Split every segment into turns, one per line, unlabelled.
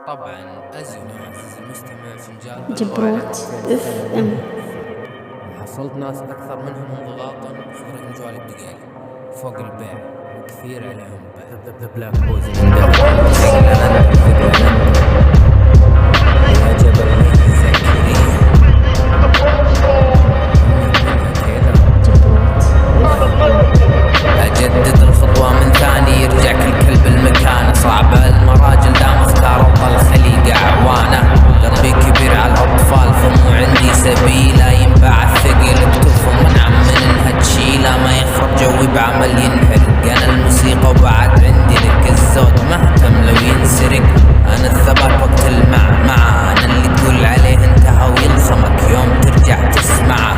طبعا أزمة عزيزي المستمع فنجان
جبروت اف ام.
حصلت ناس أكثر منهم انضغاطا خارج مجال الدقائق فوق البيع وكثير عليهم ذا بلاك بويز يا جبل الذاكرية أجدد الخطوة من ثاني يرجع كل كلب المكان صعبة المراجل دام اختار الخليقة عوانة دربي كبير على الأطفال فمو عندي سبيلة ينباع الثقل اكتفهم منعم من انها تشيله ما يخرب جوي بعمل ينحرق أنا الموسيقى وبعد عندي لك الزود مهتم لو ينسرق أنا الثبات وقت المعمعة أنا اللي تقول عليه انتهى ويلخمك يوم ترجع تسمعه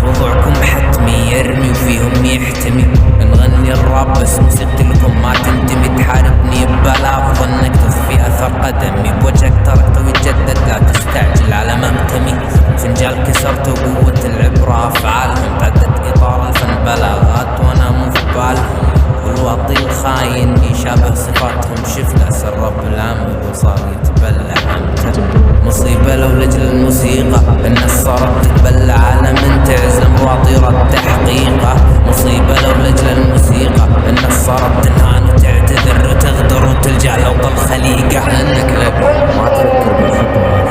خضوعكم حتمي يرمي وفيهم يحتمي نغني الراب بس موسيقتي لكم ما تنتمي تحاربني ببلاغ ظنك تخفي اثر قدمي بوجهك تركته ويتجدد لا تستعجل على مهتمي فنجال كسرته وقوة العبرة افعالهم تعدت اطار الفن بلاغات وانا مو في بالهم والواطي الخاين يشابه صفاتهم شفته سرب الامل وصار يتبلع همته مصيبة لو لجل الموسيقى الناس صارت تتبلع على من تعزم واطيرة التحقيقة مصيبة لو لجل الموسيقى الناس صارت تنهان وتعتذر وتغدر وتلجأ لوط الخليقة انك لك ما تفكر بالخطوة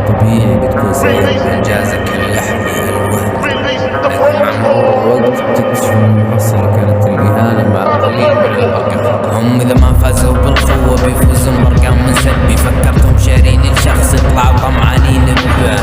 طبيعي بتكون سيء بانجازك اللحظي الوهم لكن مع مرور الوقت بتكتشف المحصلة كانت الإهانة مع قليل من الأرقام هم إذا ما فازوا بالقوة بيفوزوا بأرقام من سبي فكرتهم شارين الشخص يطلعوا طمعانين به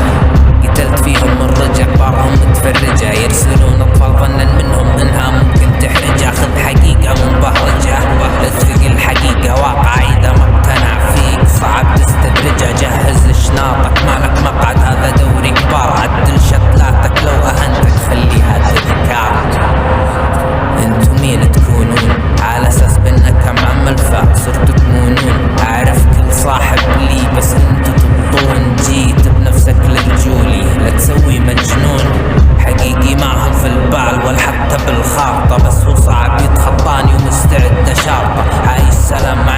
قتلت فيهم الرجع بارهم متفرجة يرسلون أطفال ظنا منهم إنها ممكن تحرجها خذ حقيقة مبهرجة اتفق الحقيقة واقع إذا ما اقتنع فيك صعب تستدرجها جهز شناطك مالك مقعد هذا دوري كبار عدل شطلاتك لو أهنتك خليها تذكار انتو مين تكونون على اساس بانك معمل فصرتوا تمونون اعرف كل صاحب لي بس انتو تبطون جيت بنفسك لرجولي لا تسوي مجنون حقيقي معهم في البال ولا حتى بالخارطة بس هو صعب يتخطاني ومستعد اشارطه عايش سلام مع